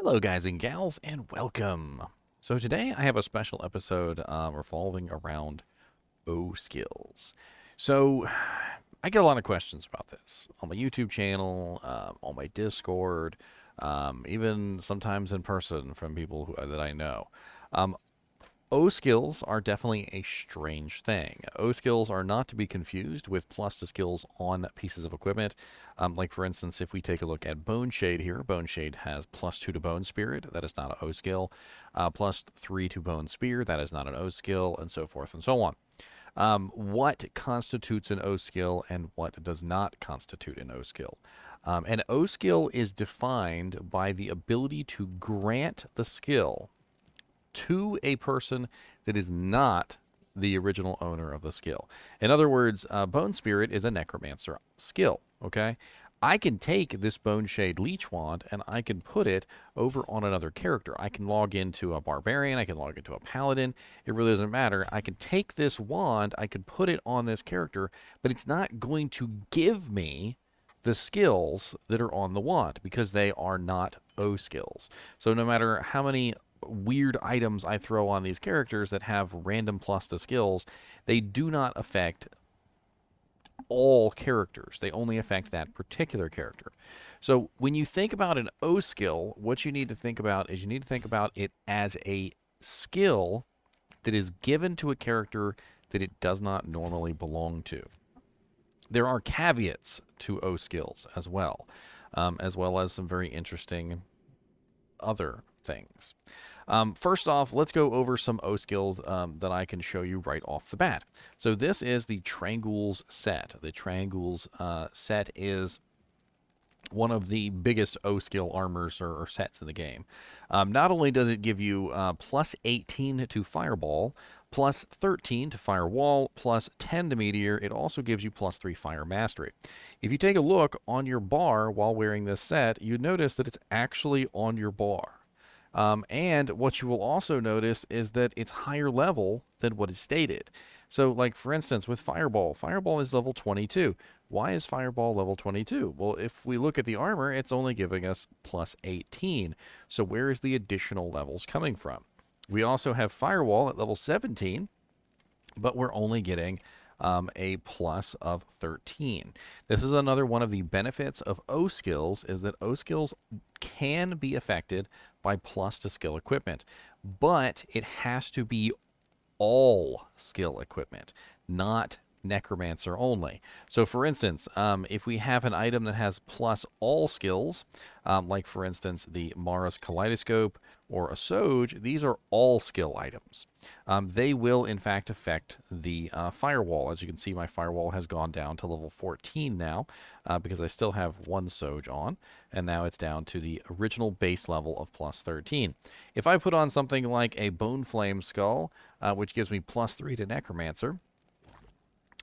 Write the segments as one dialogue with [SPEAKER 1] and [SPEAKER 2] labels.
[SPEAKER 1] Hello, guys and gals, and welcome. So today I have a special episode revolving around O skills. So I get a lot of questions about this on my YouTube channel, on my Discord, even sometimes in person from people that I know. Um, O skills are definitely a strange thing. O skills are not to be confused with plus to skills on pieces of equipment. Like, for instance, if we take a look at Bone Shade here, Bone Shade has +2 to Bone Spirit. That is not an O skill. +3 to Bone Spear. That is not an O skill, and so forth and so on. What constitutes an O skill and what does not constitute an O skill? An O skill is defined by the ability to grant the skill to a person that is not the original owner of the skill. In other words, Bone Spirit is a necromancer skill, okay? I can take this Bone Shade Leech Wand and I can put it over on another character. I can log into a Barbarian, I can log into a Paladin, it really doesn't matter. I can take this wand, I can put it on this character, but it's not going to give me the skills that are on the wand because they are not O skills. So no matter how many weird items I throw on these characters that have random plus to skills, they do not affect all characters. They only affect that particular character. So when you think about an O skill, what you need to think about is you need to think about it as a skill that is given to a character that it does not normally belong to. There are caveats to O skills as well as some very interesting other things. First off, let's go over some O skills that I can show you right off the bat. So this is the Trang-oul's set. The Trang-oul's set is one of the biggest O skill armors or sets in the game. Not only does it give you plus 18 to Fireball, plus 13 to Firewall, plus 10 to Meteor, it also gives you plus 3 Fire Mastery. If you take a look on your bar while wearing this set, you notice that it's actually on your bar. And what you will also notice is that it's higher level than what is stated. So, like, for instance, with Fireball, Fireball is level 22. Why is Fireball level 22? Well, if we look at the armor, it's only giving us plus 18. So where is the additional levels coming from? We also have Firewall at level 17, but we're only getting a plus of 13. This is another one of the benefits of O skills, is that O skills can be affected by plus to skill equipment, but it has to be all skill equipment, not necromancer only. So for instance, if we have an item that has plus all skills, like for instance the Mara's Kaleidoscope or a Soj, these are all skill items. They will in fact affect the Firewall. As you can see, my Firewall has gone down to level 14 now because I still have one Soj on, and now it's down to the original base level of plus 13. If I put on something like a Bone Flame Skull, which gives me plus 3 to Necromancer,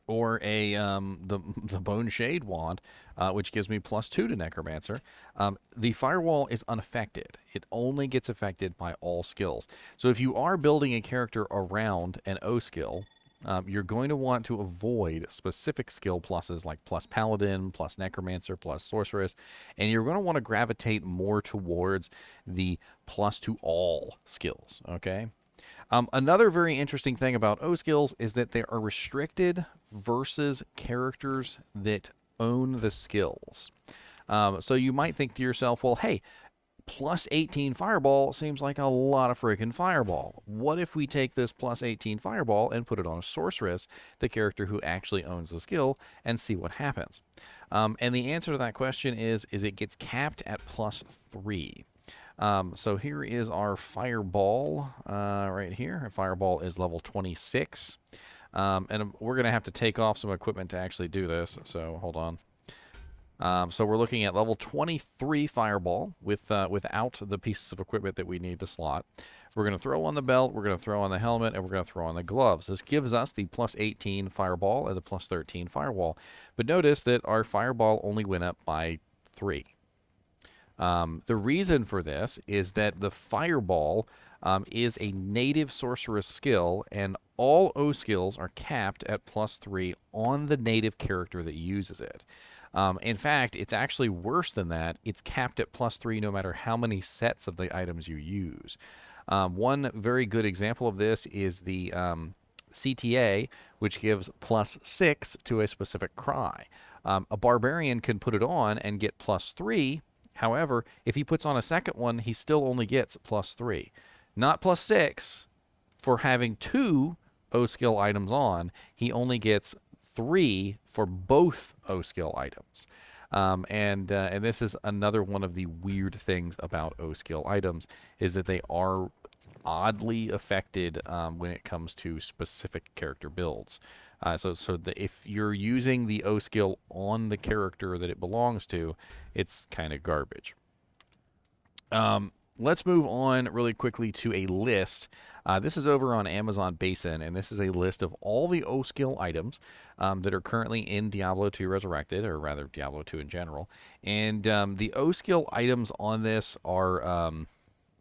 [SPEAKER 1] or the Bone Shade Wand, which gives me plus 2 to Necromancer, the Firewall is unaffected. It only gets affected by all skills. So if you are building a character around an O skill, you're going to want to avoid specific skill pluses like plus Paladin, plus Necromancer, plus Sorceress, and you're going to want to gravitate more towards the plus to all skills, okay? Another very interesting thing about O skills is that they are restricted versus characters that own the skills. So you might think to yourself, well, hey, plus 18 Fireball seems like a lot of freaking Fireball. What if we take this plus 18 Fireball and put it on a Sorceress, the character who actually owns the skill, and see what happens? And the answer to that question is it gets capped at plus 3. So here is our Fireball right here. Fireball is level 26. And we're going to have to take off some equipment to actually do this, so hold on. So we're looking at level 23 Fireball without the pieces of equipment that we need to slot. We're going to throw on the belt, we're going to throw on the helmet, and we're going to throw on the gloves. This gives us the plus 18 Fireball and the plus 13 Firewall. But notice that our Fireball only went up by 3. The reason for this is that the Fireball is a native sorceress skill, and all O skills are capped at plus 3 on the native character that uses it. In fact, it's actually worse than that. It's capped at +3 no matter how many sets of the items you use. One very good example of this is the CTA, which gives +6 to a specific cry. A barbarian can put it on and get +3. However, if he puts on a second one, he still only gets +3, not +6 for having 2 O skill items on. He only gets 3 for both O skill items. And this is another one of the weird things about O skill items, is that they are oddly affected when it comes to specific character builds. If you're using the O skill on the character that it belongs to, it's kind of garbage. Let's move on really quickly to a list. This is over on Amazon Basin, and this is a list of all the O skill items that are currently in Diablo II Resurrected, or rather Diablo 2 in general. And the O skill items on this are,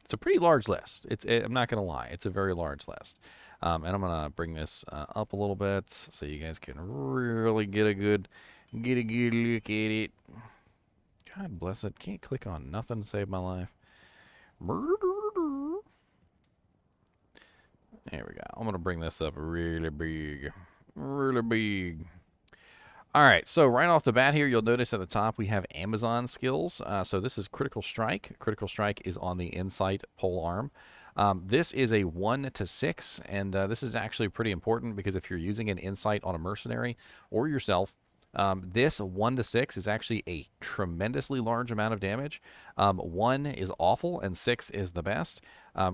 [SPEAKER 1] it's a pretty large list. I'm not going to lie, it's a very large list. And I'm going to bring this up a little bit so you guys can really get a good look at it. God bless it. Can't click on nothing to save my life. There we go. I'm going to bring this up really big. Really big. All right, so right off the bat here, you'll notice at the top we have Amazon skills. So this is Critical Strike. Critical Strike is on the Insight pole arm. This is a 1 to 6, and this is actually pretty important because if you're using an Insight on a mercenary or yourself, this 1 to 6 is actually a tremendously large amount of damage. 1 is awful and 6 is the best.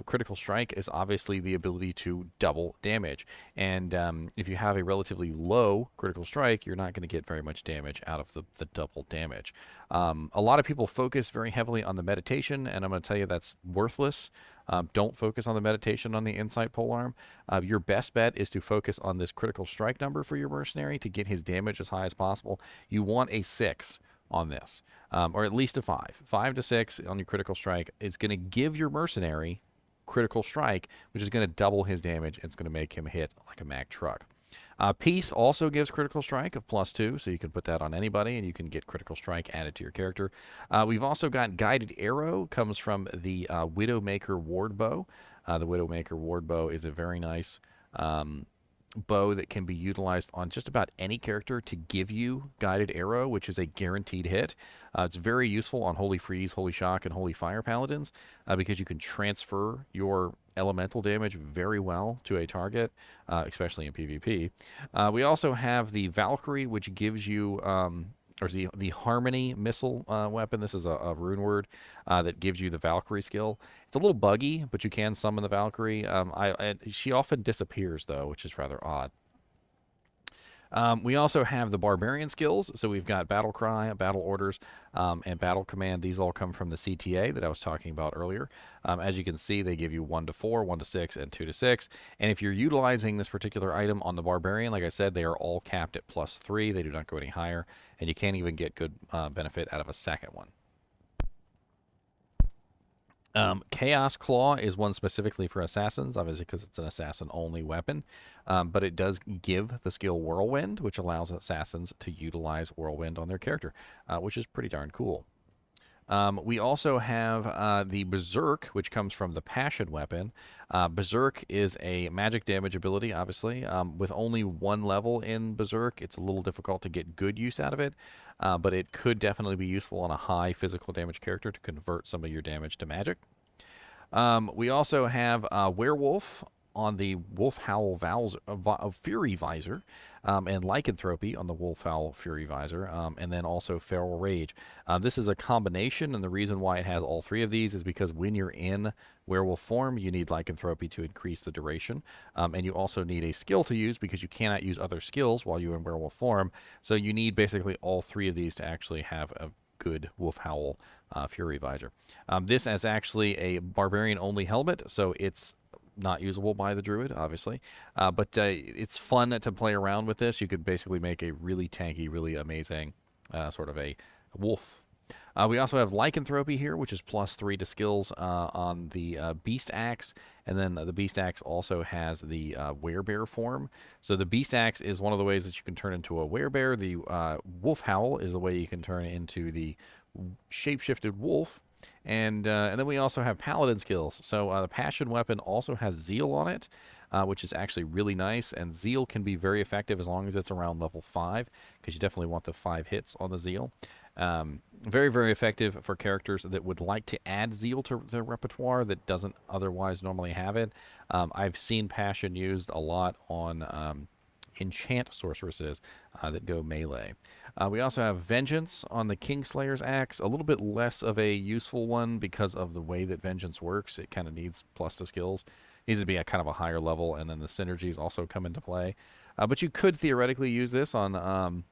[SPEAKER 1] Critical Strike is obviously the ability to double damage. And if you have a relatively low Critical Strike, you're not going to get very much damage out of the double damage. A lot of people focus very heavily on the meditation, and I'm going to tell you that's worthless. Don't focus on the meditation on the Insight polearm. Your best bet is to focus on this Critical Strike number for your mercenary to get his damage as high as possible. You want a 6 on this, or at least a 5. 5 to 6 on your Critical Strike is going to give your mercenary Critical Strike, which is going to double his damage. It's going to make him hit like a Mack truck. Peace also gives Critical Strike of +2, so you can put that on anybody, and you can get Critical Strike added to your character. We've also got Guided Arrow, comes from the Widowmaker Ward Bow. The Widowmaker Ward Bow is a very nice bow that can be utilized on just about any character to give you Guided Arrow, which is a guaranteed hit. It's very useful on Holy Freeze, Holy Shock, and Holy Fire Paladins because you can transfer your elemental damage very well to a target, especially in PvP. We also have the Valkyrie, which gives you, or the Harmony missile weapon. This is a rune word that gives you the Valkyrie skill. It's a little buggy, but you can summon the Valkyrie. She often disappears, though, which is rather odd. We also have the Barbarian Skills. So we've got Battle Cry, Battle Orders, and Battle Command. These all come from the CTA that I was talking about earlier. As you can see, they give you 1 to 4, 1 to 6, and 2 to 6. And if you're utilizing this particular item on the Barbarian, like I said, they are all capped at +3. They do not go any higher, and you can't even get good benefit out of a second one. Chaos Claw is one specifically for assassins, obviously because it's an assassin-only weapon, but it does give the skill Whirlwind, which allows assassins to utilize Whirlwind on their character, which is pretty darn cool. We also have the Berserk, which comes from the Passion weapon. Berserk is a magic damage ability, obviously. With only 1 level in Berserk, it's a little difficult to get good use out of it, but it could definitely be useful on a high physical damage character to convert some of your damage to magic. We also have Werewolf on the Wolf Howl Fury Visor, and Lycanthropy on the Wolf Howl Fury Visor, and then also Feral Rage. This is a combination, and the reason why it has all 3 of these is because when you're in werewolf form, you need Lycanthropy to increase the duration, and you also need a skill to use because you cannot use other skills while you're in werewolf form, so you need basically all 3 of these to actually have a good Wolf Howl Fury Visor. This is actually a Barbarian-only helmet, so it's not usable by the Druid, obviously, but it's fun to play around with this. You could basically make a really tanky, really amazing sort of a wolf We also have Lycanthropy here, which is +3 to skills on the Beast Axe, and then the Beast Axe also has the Werebear form. So the Beast Axe is one of the ways that you can turn into a Werebear. The Wolf Howl is the way you can turn into the shapeshifted wolf. And then we also have Paladin Skills. So the Passion Weapon also has Zeal on it, which is actually really nice. And Zeal can be very effective as long as it's around level 5, because you definitely want the 5 hits on the Zeal. Very, very effective for characters that would like to add Zeal to their repertoire that doesn't otherwise normally have it. I've seen Passion used a lot on enchant sorceresses that go melee. We also have Vengeance on the Kingslayer's Axe, a little bit less of a useful one because of the way that Vengeance works. It kind of needs plus to skills. It needs to be at kind of a higher level, and then the synergies also come into play. But you could theoretically use this on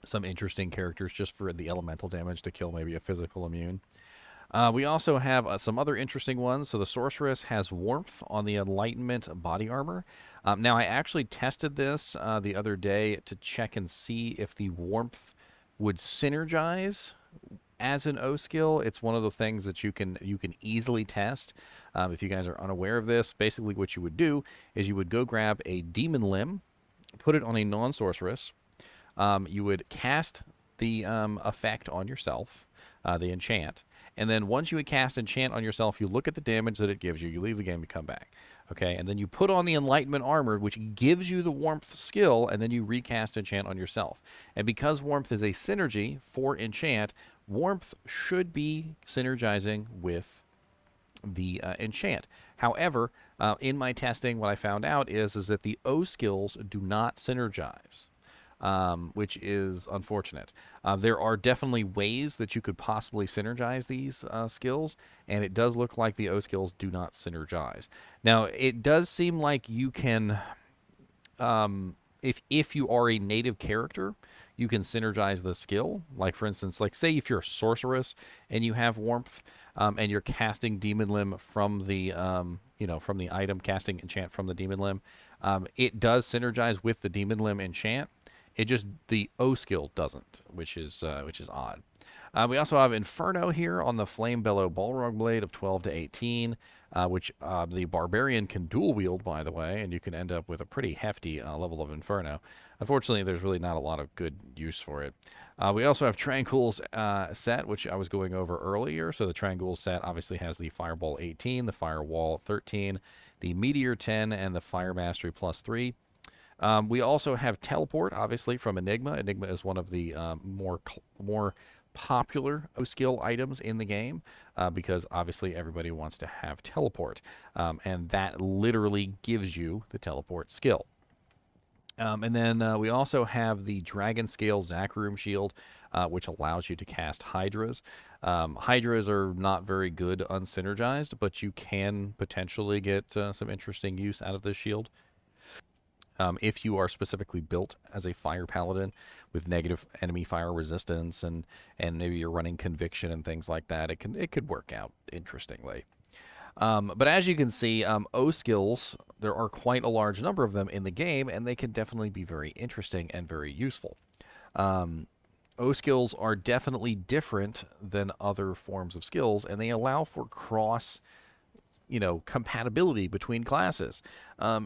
[SPEAKER 1] some interesting characters just for the elemental damage to kill maybe a physical immune. We also have some other interesting ones. So the Sorceress has Warmth on the Enlightenment body armor. Now, I actually tested this the other day to check and see if the Warmth would synergize as an O skill. It's one of the things that you can easily test. If you guys are unaware of this, basically what you would do is you would go grab a Demon Limb, put it on a non-sorceress. You would cast the effect on yourself, the enchant. And then once you would cast enchant on yourself, you look at the damage that it gives you. You leave the game, you come back. Okay, and then you put on the Enlightenment armor, which gives you the Warmth skill, and then you recast enchant on yourself. And because Warmth is a synergy for enchant, Warmth should be synergizing with the enchant. However, in my testing, what I found out is that the O skills do not synergize. Which is unfortunate. There are definitely ways that you could possibly synergize these skills, and it does look like the O skills do not synergize. Now, it does seem like you can, if you are a native character, you can synergize the skill. Like, for instance, like say if you're a sorceress and you have Warmth, and you're casting Demon Limb from the, from the item, casting enchant from the Demon Limb, it does synergize with the Demon Limb enchant. It just, the O skill doesn't, which is odd. We also have Inferno here on the Flame Bellow Balrog Blade of 12 to 18, which the Barbarian can dual wield, by the way, and you can end up with a pretty hefty level of Inferno. Unfortunately, there's really not a lot of good use for it. We also have Trang-oul's set, which I was going over earlier. So the Trang-oul set obviously has the Fireball 18, the Firewall 13, the Meteor 10, and the Fire Mastery +3. We also have Teleport, obviously, from Enigma. Enigma is one of the more popular O-skill items in the game because, obviously, everybody wants to have Teleport. And that literally gives you the Teleport skill. And then we also have the Dragon Scale Zakroom Shield, which allows you to cast Hydras. Hydras are not very good unsynergized, but you can potentially get some interesting use out of this shield. If you are specifically built as a fire paladin with negative enemy fire resistance and maybe you're running conviction and things like that, it could work out interestingly. But as you can see, O skills, there are quite a large number of them in the game, and they can definitely be very interesting and very useful. O skills are definitely different than other forms of skills, and they allow for cross compatibility between classes. A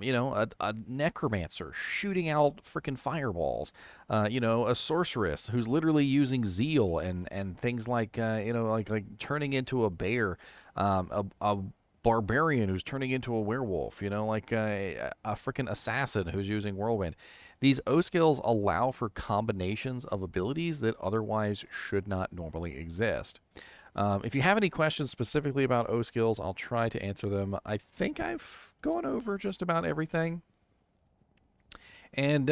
[SPEAKER 1] necromancer shooting out freaking fireballs. A sorceress who's literally using zeal and things like, like turning into a bear. A barbarian who's turning into a werewolf. Like a freaking assassin who's using whirlwind. These O skills allow for combinations of abilities that otherwise should not normally exist. If you have any questions specifically about O skills, I'll try to answer them. I think I've gone over just about everything. And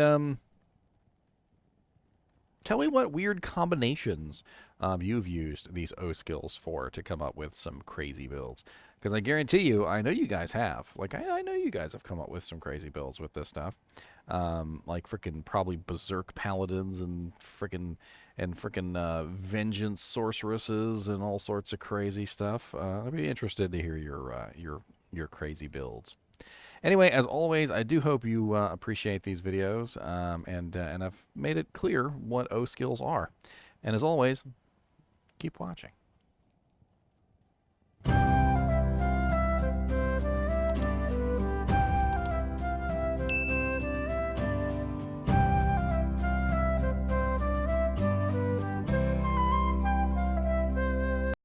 [SPEAKER 1] tell me what weird combinations you've used these O skills for to come up with some crazy builds. Because I guarantee you, I know you guys have. Like, I know you guys have come up with some crazy builds with this stuff. Like freaking probably Berserk Paladins and freaking Vengeance Sorceresses and all sorts of crazy stuff. I'd be interested to hear your crazy builds. Anyway, as always, I do hope you appreciate these videos, and I've made it clear what O skills are. And as always, keep watching.